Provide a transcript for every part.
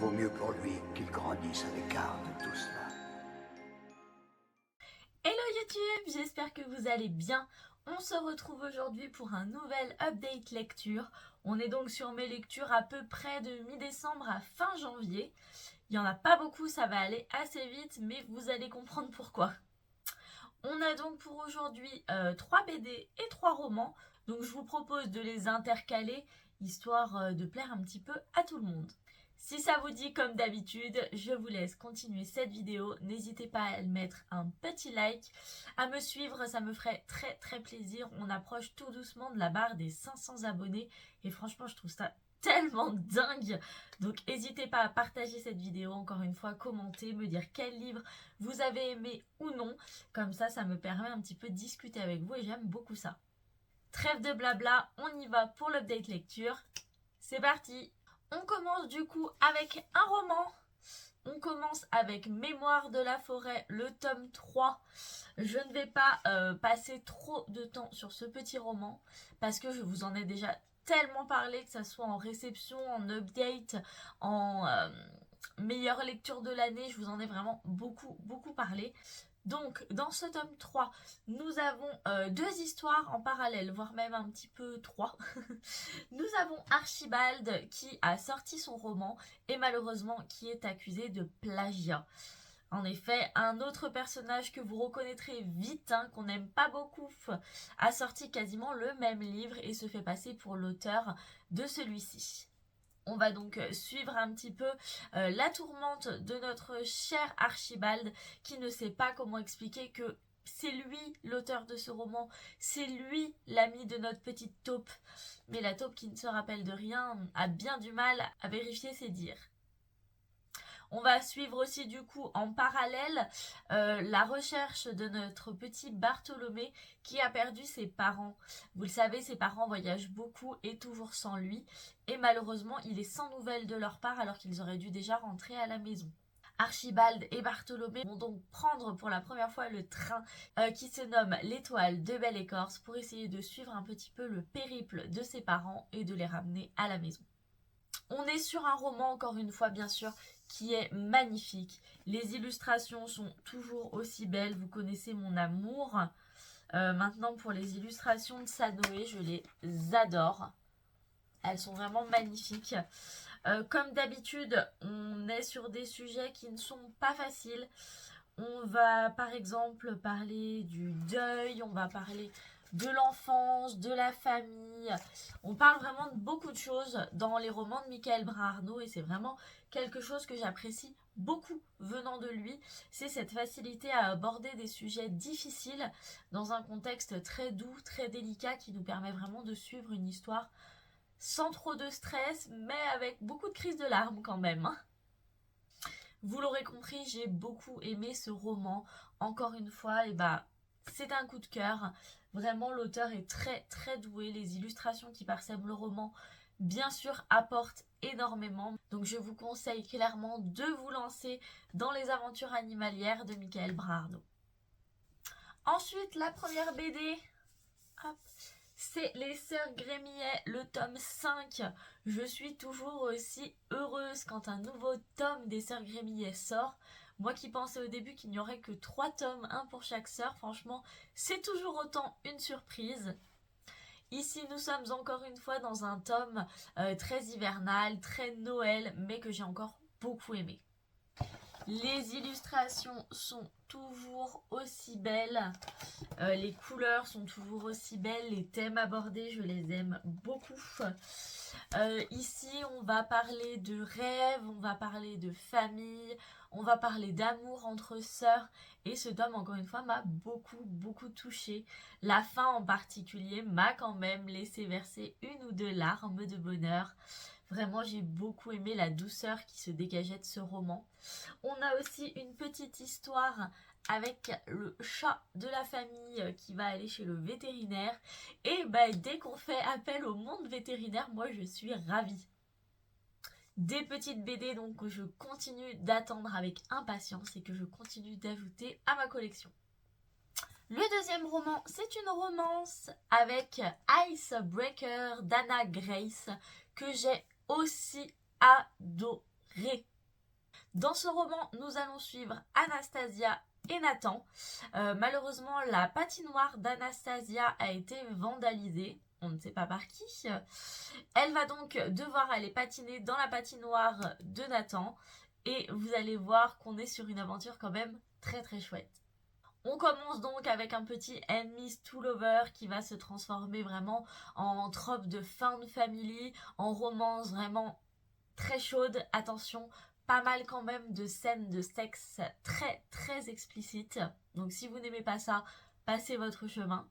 vaut mieux pour lui qu'il grandisse à l'écart de tout cela. Hello YouTube, j'espère que vous allez bien. On se retrouve aujourd'hui pour un nouvel update lecture. On est donc sur mes lectures à peu près de mi-décembre à fin janvier. Il n'y en a pas beaucoup, ça va aller assez vite, mais vous allez comprendre pourquoi. On a donc pour aujourd'hui 3 BD et 3 romans. Donc je vous propose de les intercaler, histoire de plaire un petit peu à tout le monde. Si ça vous dit, comme d'habitude, je vous laisse continuer cette vidéo. N'hésitez pas à mettre un petit like, à me suivre, ça me ferait très plaisir. On approche tout doucement de la barre des 500 abonnés et franchement, je trouve ça tellement dingue. Donc n'hésitez pas à partager cette vidéo, encore une fois, commenter, me dire quel livre vous avez aimé ou non. Comme ça me permet un petit peu de discuter avec vous et j'aime beaucoup ça. Trêve de blabla, on y va pour l'update lecture. C'est parti! On commence du coup avec un roman. On commence avec Mémoire de la forêt, le tome 3. Je ne vais pas passer trop de temps sur ce petit roman parce que je vous en ai déjà tellement parlé, que ça soit en réception, en update, en meilleure lecture de l'année. Je vous en ai vraiment beaucoup parlé. Donc, dans ce tome 3, nous avons deux histoires en parallèle, voire même un petit peu trois. Nous avons Archibald qui a sorti son roman et malheureusement qui est accusé de plagiat. En effet, un autre personnage que vous reconnaîtrez vite, qu'on n'aime pas beaucoup, a sorti quasiment le même livre et se fait passer pour l'auteur de celui-ci. On va donc suivre un petit peu la tourmente de notre cher Archibald qui ne sait pas comment expliquer que c'est lui l'auteur de ce roman, c'est lui l'ami de notre petite taupe. Mais la taupe qui ne se rappelle de rien a bien du mal à vérifier ses dires. On va suivre aussi du coup en parallèle la recherche de notre petit Bartholomé qui a perdu ses parents. Vous le savez, ses parents voyagent beaucoup et toujours sans lui. Et malheureusement, il est sans nouvelles de leur part alors qu'ils auraient dû déjà rentrer à la maison. Archibald et Bartholomé vont donc prendre pour la première fois le train qui se nomme l'Étoile de Belle-Écorce pour essayer de suivre un petit peu le périple de ses parents et de les ramener à la maison. On est sur un roman, encore une fois, bien sûr, qui est magnifique. Les illustrations sont toujours aussi belles. Vous connaissez mon amour. Maintenant, pour les illustrations de Sanoé, je les adore. Elles sont vraiment magnifiques. Comme d'habitude, on est sur des sujets qui ne sont pas faciles. On va par exemple parler du deuil, on va parler de l'enfance, de la famille. On parle vraiment de beaucoup de choses dans les romans de Michael Brun-Arnaud et c'est vraiment quelque chose que j'apprécie beaucoup venant de lui. C'est cette facilité à aborder des sujets difficiles dans un contexte très doux, très délicat qui nous permet vraiment de suivre une histoire sans trop de stress mais avec beaucoup de crises de larmes quand même. Vous l'aurez compris, j'ai beaucoup aimé ce roman. Encore une fois, c'est un coup de cœur. Vraiment, l'auteur est très doué. Les illustrations qui parsèment le roman, bien sûr, apportent énormément. Donc je vous conseille clairement de vous lancer dans les aventures animalières de Michael Brun-Arnaud. Ensuite, la première BD, hop, c'est Les Sœurs Grémillet, le tome 5. Je suis toujours aussi heureuse quand un nouveau tome des Sœurs Grémillet sort. Moi qui pensais au début qu'il n'y aurait que 3 tomes, un pour chaque sœur, franchement, c'est toujours autant une surprise. Ici, nous sommes encore une fois dans un tome très hivernal, très Noël, mais que j'ai encore beaucoup aimé. Les illustrations sont toujours aussi belles, les couleurs sont toujours aussi belles, les thèmes abordés, je les aime beaucoup. Ici, on va parler de rêve, on va parler de famille, on va parler d'amour entre sœurs. Et ce tome, encore une fois, m'a beaucoup touchée. La fin en particulier m'a quand même laissé verser une ou deux larmes de bonheur. Vraiment, j'ai beaucoup aimé la douceur qui se dégageait de ce roman. On a aussi une petite histoire avec le chat de la famille qui va aller chez le vétérinaire. Et dès qu'on fait appel au monde vétérinaire, moi je suis ravie. Des petites BD donc que je continue d'attendre avec impatience et que je continue d'ajouter à ma collection. Le deuxième roman, c'est une romance avec Icebreaker d'Anna Grace que j'ai aussi adoré. Dans ce roman, nous allons suivre Anastasia et Nathan. Malheureusement, la patinoire d'Anastasia a été vandalisée. On ne sait pas par qui. Elle va donc devoir aller patiner dans la patinoire de Nathan. Et vous allez voir qu'on est sur une aventure quand même très très chouette. On commence donc avec un petit Enemies to Lover qui va se transformer vraiment en trope de found family, en romance vraiment très chaude. Attention, pas mal quand même de scènes de sexe très très explicites. Donc si vous n'aimez pas ça, passez votre chemin.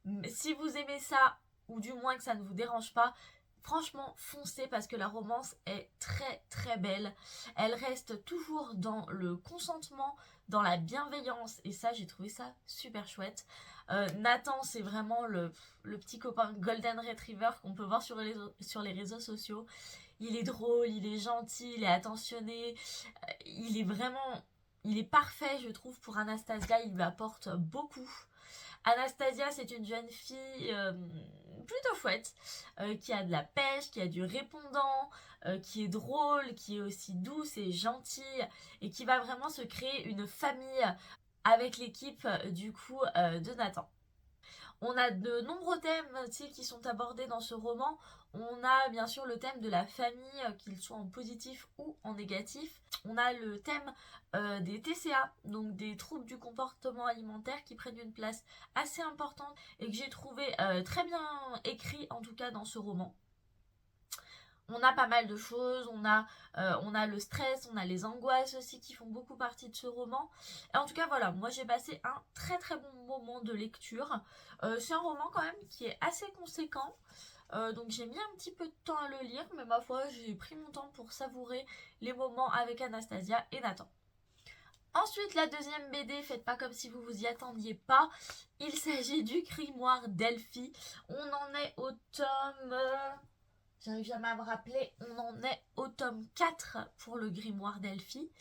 Mais si vous aimez ça, ou du moins que ça ne vous dérange pas, franchement foncez parce que la romance est très très belle. Elle reste toujours dans le consentement, dans la bienveillance, et ça j'ai trouvé ça super chouette. Nathan, c'est vraiment le petit copain Golden Retriever qu'on peut voir sur les réseaux sociaux. Il est drôle, il est gentil, il est attentionné, il est parfait je trouve pour Anastasia, il lui apporte beaucoup. Anastasia, c'est une jeune fille plutôt chouette, qui a de la pêche, qui a du répondant, qui est drôle, qui est aussi douce et gentille, et qui va vraiment se créer une famille avec l'équipe du coup de Nathan. On a de nombreux thèmes qui sont abordés dans ce roman. On a bien sûr le thème de la famille, qu'il soit en positif ou en négatif. On a le thème des TCA, donc des troubles du comportement alimentaire qui prennent une place assez importante et que j'ai trouvé très bien écrit en tout cas dans ce roman. On a pas mal de choses, on a le stress, on a les angoisses aussi qui font beaucoup partie de ce roman. Et en tout cas voilà, moi j'ai passé un très très bon moment de lecture. C'est un roman quand même qui est assez conséquent. Donc j'ai mis un petit peu de temps à le lire, mais ma foi j'ai pris mon temps pour savourer les moments avec Anastasia et Nathan. Ensuite, la deuxième BD, faites pas comme si vous vous y attendiez pas. Il s'agit du Grimoire d'Elphie. On en est au tome... J'arrive jamais à me rappeler, on en est au tome 4 pour le Grimoire d'Elphie.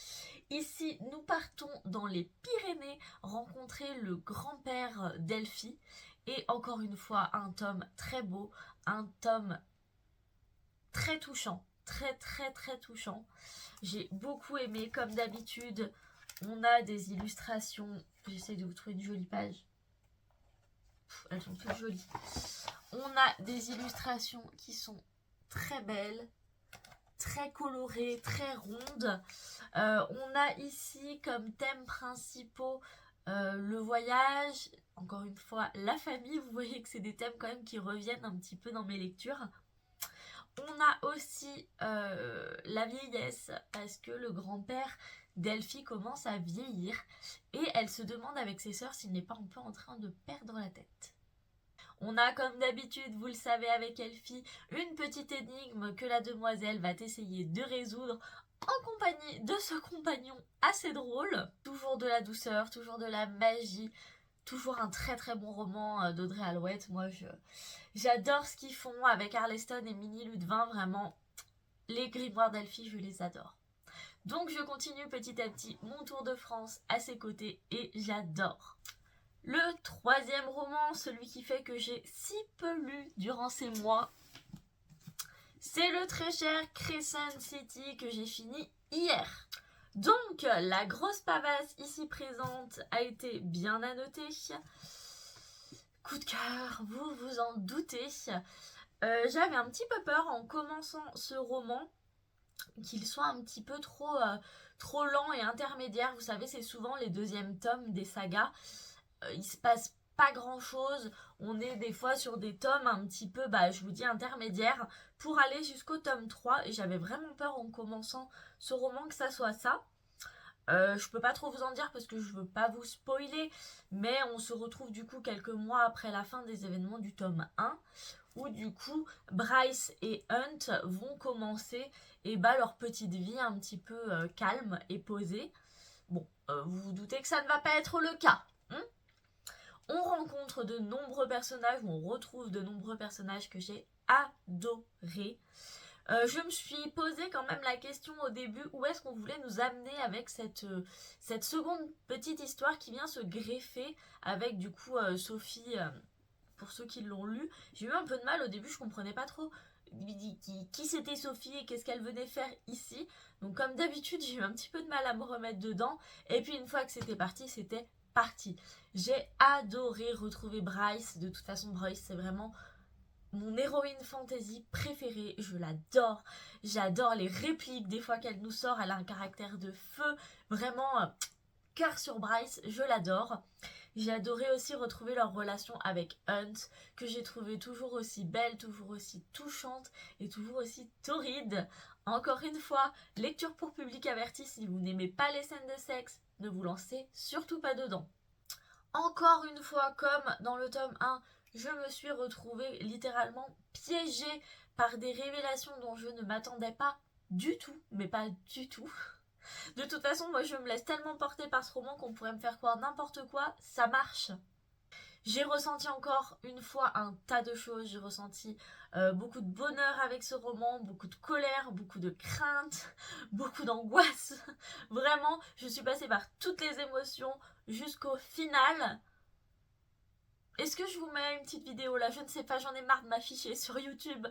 Ici, nous partons dans les Pyrénées rencontrer le grand-père d'Elphie. Et encore une fois, un tome très beau, un tome très touchant, très très très touchant. J'ai beaucoup aimé, comme d'habitude, on a des illustrations. J'essaie de vous trouver une jolie page. Elles sont toutes jolies. On a des illustrations qui sont très belle, très colorée, très ronde. On a ici comme thèmes principaux le voyage, encore une fois la famille. Vous voyez que c'est des thèmes quand même qui reviennent un petit peu dans mes lectures. On a aussi la vieillesse, parce que le grand-père d'Elphie commence à vieillir et elle se demande avec ses sœurs s'il n'est pas un peu en train de perdre la tête. On a comme d'habitude, vous le savez avec Elphie, une petite énigme que la demoiselle va essayer de résoudre en compagnie de ce compagnon assez drôle. Toujours de la douceur, toujours de la magie, toujours un très très bon roman d'Audrey Alouette. Moi j'adore ce qu'ils font avec Arleston et Minnie Ludvin, vraiment les grimoires d'Elphie je les adore. Donc je continue petit à petit mon tour de France à ses côtés et j'adore. Le troisième roman, celui qui fait que j'ai si peu lu durant ces mois, c'est le très cher Crescent City que j'ai fini hier. Donc, la grosse pavasse ici présente a été bien annotée. Coup de cœur, vous vous en doutez. J'avais un petit peu peur en commençant ce roman qu'il soit un petit peu trop lent et intermédiaire. Vous savez, c'est souvent les deuxièmes tomes des sagas. Il se passe pas grand chose, on est des fois sur des tomes un petit peu, je vous dis intermédiaires, pour aller jusqu'au tome 3, et j'avais vraiment peur en commençant ce roman que ça soit ça. Je peux pas trop vous en dire parce que je veux pas vous spoiler, mais on se retrouve du coup quelques mois après la fin des événements du tome 1, où du coup Bryce et Hunt vont commencer leur petite vie un petit peu calme et posée. Bon, vous vous doutez que ça ne va pas être le cas. On rencontre de nombreux personnages, ou on retrouve de nombreux personnages que j'ai adorés. Je me suis posé quand même la question au début, où est-ce qu'on voulait nous amener avec cette seconde petite histoire qui vient se greffer avec du coup Sophie, pour ceux qui l'ont lu. J'ai eu un peu de mal au début, je comprenais pas trop qui c'était Sophie et qu'est-ce qu'elle venait faire ici. Donc comme d'habitude, j'ai eu un petit peu de mal à me remettre dedans. Et puis une fois que c'était parti, c'était parti. J'ai adoré retrouver Bryce. De toute façon, Bryce, c'est vraiment mon héroïne fantasy préférée. Je l'adore. J'adore les répliques des fois qu'elle nous sort. Elle a un caractère de feu. Vraiment, cœur sur Bryce, je l'adore. J'ai adoré aussi retrouver leur relation avec Hunt, que j'ai trouvé toujours aussi belle, toujours aussi touchante et toujours aussi torride. Encore une fois, lecture pour public averti, si vous n'aimez pas les scènes de sexe, ne vous lancez surtout pas dedans. Encore une fois, comme dans le tome 1, je me suis retrouvée littéralement piégée par des révélations dont je ne m'attendais pas du tout, mais pas du tout. De toute façon, moi je me laisse tellement porter par ce roman qu'on pourrait me faire croire n'importe quoi, ça marche. J'ai ressenti encore une fois un tas de choses, j'ai ressenti beaucoup de bonheur avec ce roman, beaucoup de colère, beaucoup de crainte, beaucoup d'angoisse. Vraiment, je suis passée par toutes les émotions jusqu'au final. Est-ce que je vous mets une petite vidéo là? Je ne sais pas, j'en ai marre de m'afficher sur YouTube.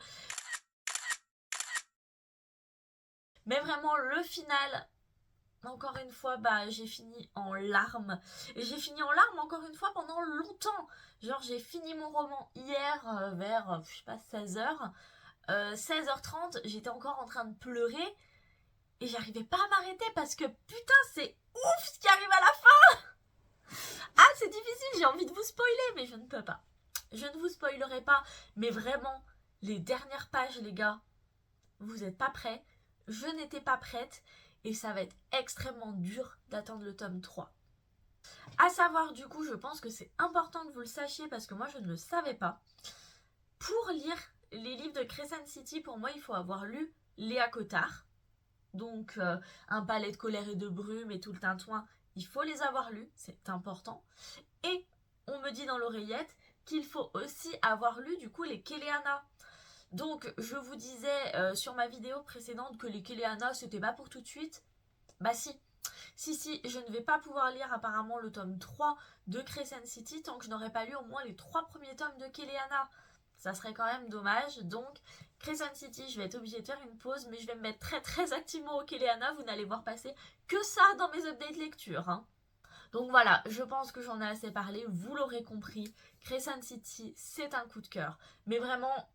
Mais vraiment, le final... Encore une fois, j'ai fini en larmes. Et j'ai fini en larmes encore une fois pendant longtemps. Genre, j'ai fini mon roman hier vers, je sais pas, 16h. 16h30, j'étais encore en train de pleurer. Et j'arrivais pas à m'arrêter parce que putain, c'est ouf ce qui arrive à la fin. Ah, c'est difficile, j'ai envie de vous spoiler, mais je ne peux pas. Je ne vous spoilerai pas. Mais vraiment, les dernières pages, les gars, vous n'êtes pas prêts. Je n'étais pas prête. Et ça va être extrêmement dur d'attendre le tome 3. À savoir, du coup, je pense que c'est important que vous le sachiez parce que moi, je ne le savais pas. Pour lire les livres de Crescent City, pour moi, il faut avoir lu Léa Cottard. Donc, Un palais de colère et de brume et tout le tintouin, il faut les avoir lus, c'est important. Et on me dit dans l'oreillette qu'il faut aussi avoir lu, du coup, les Kéléana. Donc, je vous disais sur ma vidéo précédente que les Kéléana, c'était pas pour tout de suite. Bah si, je ne vais pas pouvoir lire apparemment le tome 3 de Crescent City tant que je n'aurai pas lu au moins les 3 premiers tomes de Kéléana. Ça serait quand même dommage. Donc, Crescent City, je vais être obligée de faire une pause, mais je vais me mettre très très activement au Kéléana. Vous n'allez voir passer que ça dans mes updates lecture. Hein. Donc voilà, je pense que j'en ai assez parlé. Vous l'aurez compris, Crescent City, c'est un coup de cœur. Mais vraiment...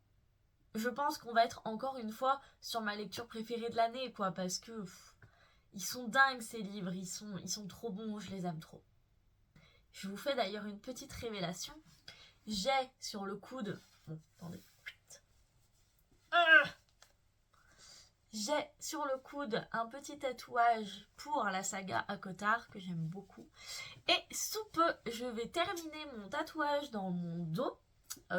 Je pense qu'on va être encore une fois sur ma lecture préférée de l'année, quoi, parce que ils sont dingues ces livres, ils sont trop bons, je les aime trop. Je vous fais d'ailleurs une petite révélation. J'ai sur le coude... Bon, attendez. J'ai sur le coude un petit tatouage pour la saga à Cottard que j'aime beaucoup. Et sous peu, je vais terminer mon tatouage dans mon dos.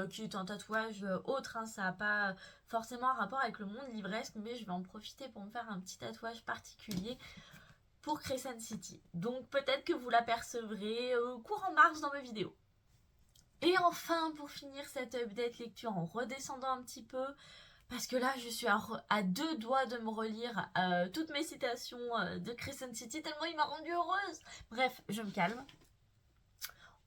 Qui est un tatouage autre, hein, ça n'a pas forcément un rapport avec le monde livresque, mais je vais en profiter pour me faire un petit tatouage particulier pour Crescent City. Donc peut-être que vous l'apercevrez courant mars dans mes vidéos. Et enfin, pour finir cette update lecture en redescendant un petit peu, parce que là je suis à 2 doigts de me relire toutes mes citations de Crescent City, tellement il m'a rendue heureuse. Bref, je me calme.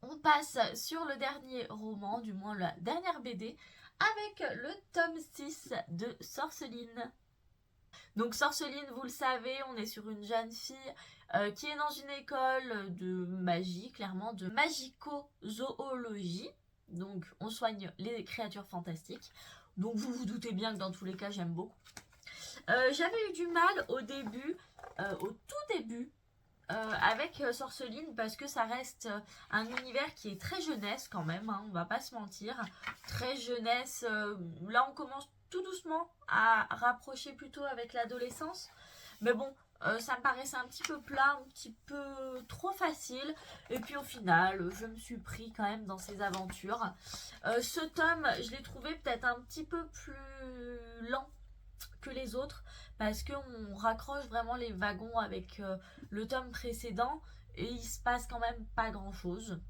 On passe sur le dernier roman, du moins la dernière BD, avec le tome 6 de Sorceline. Donc Sorceline, vous le savez, on est sur une jeune fille qui est dans une école de magie, clairement de magico-zoologie. Donc on soigne les créatures fantastiques. Donc vous vous doutez bien que dans tous les cas, j'aime beaucoup. J'avais eu du mal au début, au tout début, avec Sorceline parce que ça reste un univers qui est très jeunesse quand même, hein, on va pas se mentir. Très jeunesse, là on commence tout doucement à rapprocher plutôt avec l'adolescence. Mais bon, ça me paraissait un petit peu plat, un petit peu trop facile. Et puis au final, je me suis pris quand même dans ces aventures. Ce tome, je l'ai trouvé peut-être un petit peu plus lent que les autres parce qu'on raccroche vraiment les wagons avec le tome précédent et il se passe quand même pas grand chose.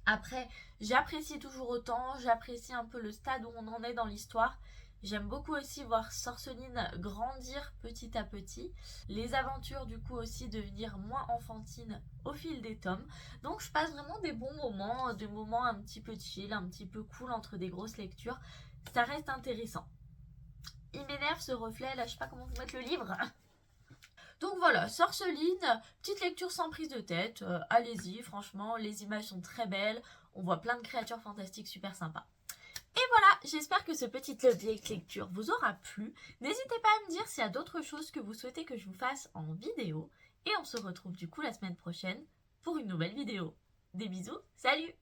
Après, j'apprécie toujours autant, j'apprécie un peu le stade où on en est dans l'histoire. J'aime beaucoup aussi voir Sorceline grandir petit à petit, les aventures du coup aussi devenir moins enfantines au fil des tomes. Donc je passe vraiment des bons moments, des moments un petit peu chill, un petit peu cool entre des grosses lectures. Ça reste intéressant. il m'énerve ce reflet, là je sais pas comment vous mettre le livre. Donc voilà, Sorceline, petite lecture sans prise de tête, allez-y, franchement, les images sont très belles, on voit plein de créatures fantastiques super sympas. Et voilà, j'espère que ce petit update lecture vous aura plu. N'hésitez pas à me dire s'il y a d'autres choses que vous souhaitez que je vous fasse en vidéo. Et on se retrouve du coup la semaine prochaine pour une nouvelle vidéo. Des bisous, salut!